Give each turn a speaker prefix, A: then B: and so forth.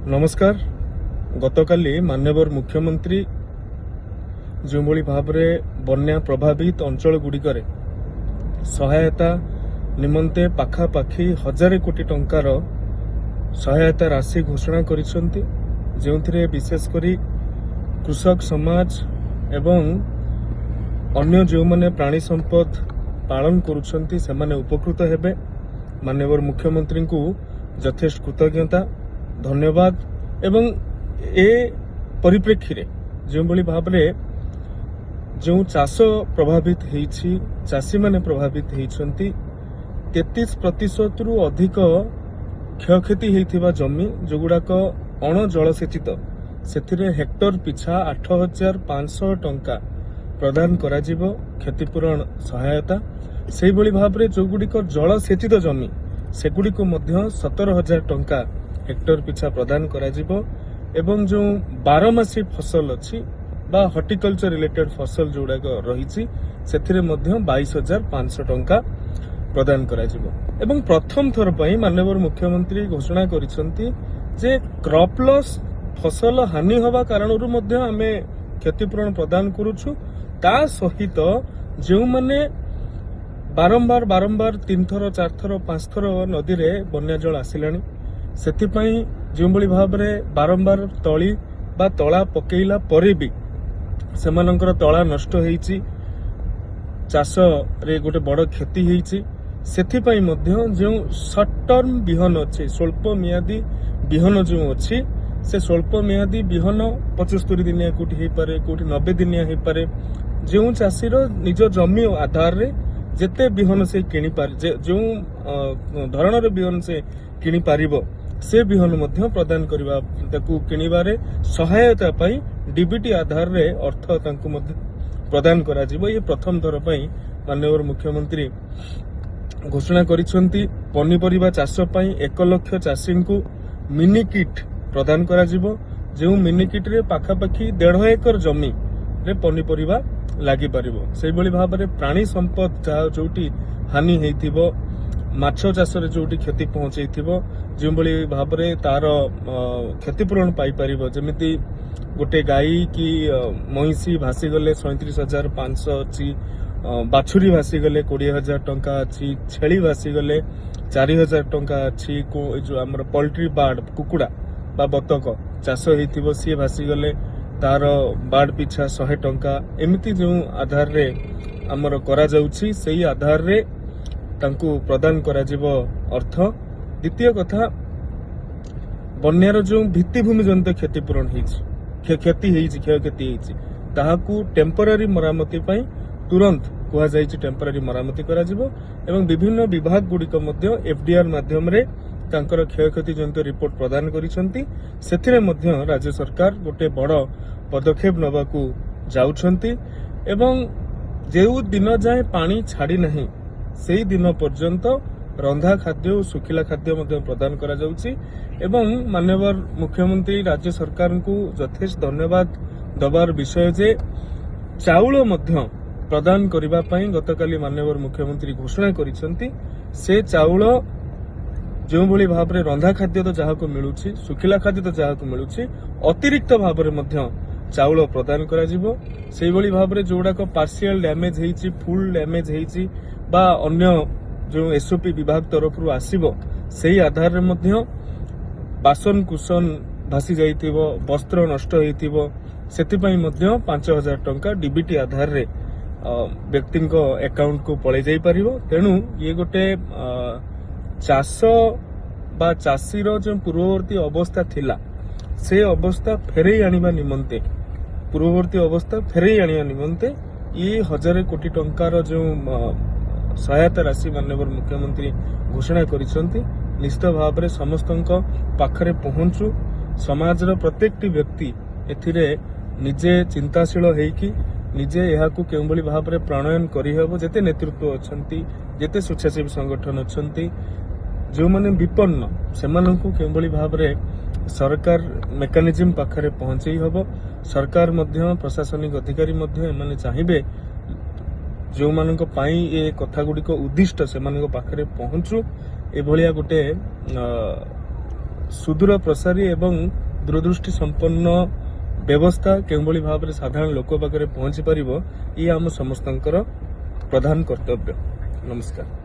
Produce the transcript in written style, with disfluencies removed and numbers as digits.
A: नमस्कार। गतकाली माननीय मुख्यमंत्री जो भाव में बन्या प्रभावित अंचल गुड़िकर सहायता निमंते पाखापाखि 1000 कोटी टंकार सहायता राशि घोषणा करिसेंती, जो विशेषकर कृषक समाज एवं अन्य जो माने प्राणी संपद पालन करुछंती से माने उपकृत हेबे। माननीय मुख्यमंत्री को यथेष्ट कृतज्ञता धन्यवाद। एवं ए परिप्रेक्षी रे जो भाव में जो चाष प्रभावित होईछि, चाषी माने प्रभावित होईछंती 33% रु अधिक क्षयक्षति होइथिबा जमी जो गुड़ाक अण जलसेचित से हेक्टर पिछा 8500 टंका प्रदान कराजिबो क्षतिपूरण सहायता। से भाव में जो गुड़िक जलसेचित जमी सेगुड़िक 17,000 टंका हेक्टर पिछा प्रदान कराजिबो। एवं जो 12मासी फसल अच्छी बा हॉर्टिकल्चर रिलेटेड फसल जोड़ाक रही से 22,500 टंका प्रदान कराजिबो। एवं प्रथम थर पर माननीय मुख्यमंत्री घोषणा करिसेंती जे क्रॉप लॉस फसल हानि हवा कारणरू मध्य आमे क्षतिपूरण प्रदान करूछु। ता सहित जो माने बारंबार 3 थर 4 थर 5 थर नदी रे बन्या जल आसिलानी सेथिपई जो भाव में बारंबार तली बा तला पकेला परे भी सेमानंकर तला नष्ट होईची, चाष रे गोटे बड़ क्षति होईची। सेथिपई मध्य जो शॉर्ट टर्म बिहन अच्छे स्वल्प मियादी बिहन जो अच्छी से स्वल्प मियादी बिहन 75 दिनिया कोठी हे पारे, कोठी 90 दिनिया हे पारे। जो चाषीर निज जमी आधार रे जेते बिहन से किनी पारे, जो धरणर बिहन से किनी पारिबो से बिहन मध्य प्रदान करबा ताकू किनिबारे सहायता पाई डीबीटी आधार रे अर्थ तांकू मध्य प्रदान करा जिवो। ये प्रथम थर पई माननीय मुख्यमंत्री घोषणा करिसेंती। पनीपरिबा चाष पई 1 लाख चाषी को मिनी किट प्रदान करा जिवो, जो मिनी किट रे पाखापाखि 1.5 एकर जमी रे पनीपरिबा लागि पारिबो। सेहि भली भाव में प्राणी संपद जोटी हानि हेइथिबो, माछ चाष रे जोटी क्षति पहुंचैथिबो, जो भाव में तार क्षतिपूरण पाई पारिबो। जेमिति गोटे गाई की महिषी भासी गले 37,500 अच्छी, बाछुरी भासी गले 20,000 टंका अच्छी, छेली भासी गले 4,000 टंका अच्छी, जो आमर पोल्ट्री बार्ड कुकुड़ा बा बतक चाष होइथिबो सी भासी गले तार बार्ड पिछा 100 टंका। एमिति जो आधार रे आमर करा जाउछि सेही आधार रे तांकू प्रदान करा जिवो अर्थ। द्वितीय कथा, बन्यार जो भित्तिभूमि जनित क्षतिपूरण क्षयक्षति ताहाकू टेम्पररी मरामती पई तुरंत कुहा जाइछि टेम्पररी मरामती करा जिवो। एवं विभिन्न विभाग गुड़िक मध्य एफडीआर माध्यम रे तांकर क्षयक्षति जनित रिपोर्ट प्रदान करिसेंती। सेथिरे मध्य राज्य सरकार गोटे बड़ पदक्षेप नबाकू जाउछंती। एवं जेउ दिन जाए पानी छाड़ी नहीं सेही दिन पर्यंत रंधा खाद्य और सुखिला खाद्य मध्य प्रदान करा जाउछि। एवं माननीय मुख्यमंत्री राज्य सरकार को यथेष्ट धन्यवाद दबार विषय जे चाउल मध्य प्रदान करिबा पई गतकाली माननीय मुख्यमंत्री घोषणा करिसेंती। से चाउल जो भली भाव में रंधा खाद्य तो जहाँ को मिलूची, सुखिला खाद्य तो जहाँ को मिलूची, अतिरिक्त भाव में मध्य चाउल प्रदान करा जिवो। सेही भली भाव में जोड़ाक पार्शियल डैमेज हेइची, फुल डैमेज हेइची बा अन्य जो एसओपी विभाग तरफ रु आसीबो सेही आधार रे मध्य बासन कुसन भासी जाइथिबो, वस्त्र नष्ट होइथिबो, सेतिपई मध्य 5,000 टंका डीबीटी आधार रे व्यक्तिंको अकाउंट को पळे जाई परिबो। तेणु ये गोटे चाष बा चाषीर जो पूर्ववर्ती अवस्था थिला से अवस्था फेरई आनिबा निमंते, पूर्ववर्ती अवस्था फेरई आनिबा निमंते ये 1000 कोटी टंकार जो सहायता राशि माननीय मुख्यमंत्री घोषणा करिसेंती निश्चित भाव में समस्तंको पाखरे पहुंचू। समाजर प्रत्येकटी व्यक्ति एथिरे निजे चिंताशील हेइकी निजे एहाकू केउंबली भाव में प्रणयन करिहेबो। जेते नेतृत्व अछंती, जेते स्वेच्छासेवी संगठन अछंती, जो माने विपन्न सेमानंकू केउंबली भाव में सरकार मेकानिज्म पाखरे पहुंचई हबो। सरकार मध्य प्रशासनिक अधिकारी मध्य एमाने चाहिबे जो मानक पाई ए कथा गुड़िक उद्दिष्ट से पाखरे पहुंचू। एभलिया गोटे ସୁଦୂର ପ୍ରସାରୀ ଏବଂ ଦୂରଦୃଷ୍ଟି ସମ୍ପନ୍ନ ବ୍ୟବସ୍ଥା କେଉଁଭଳି ଭାବରେ ସାଧାରଣ ଲୋକ ପାଖରେ ପହଞ୍ଚି ପାରିବ ଇଏ ଆମ ସମସ୍ତଙ୍କର ପ୍ରଧାନ କର୍ତ୍ତବ୍ୟ। ନମସ୍କାର।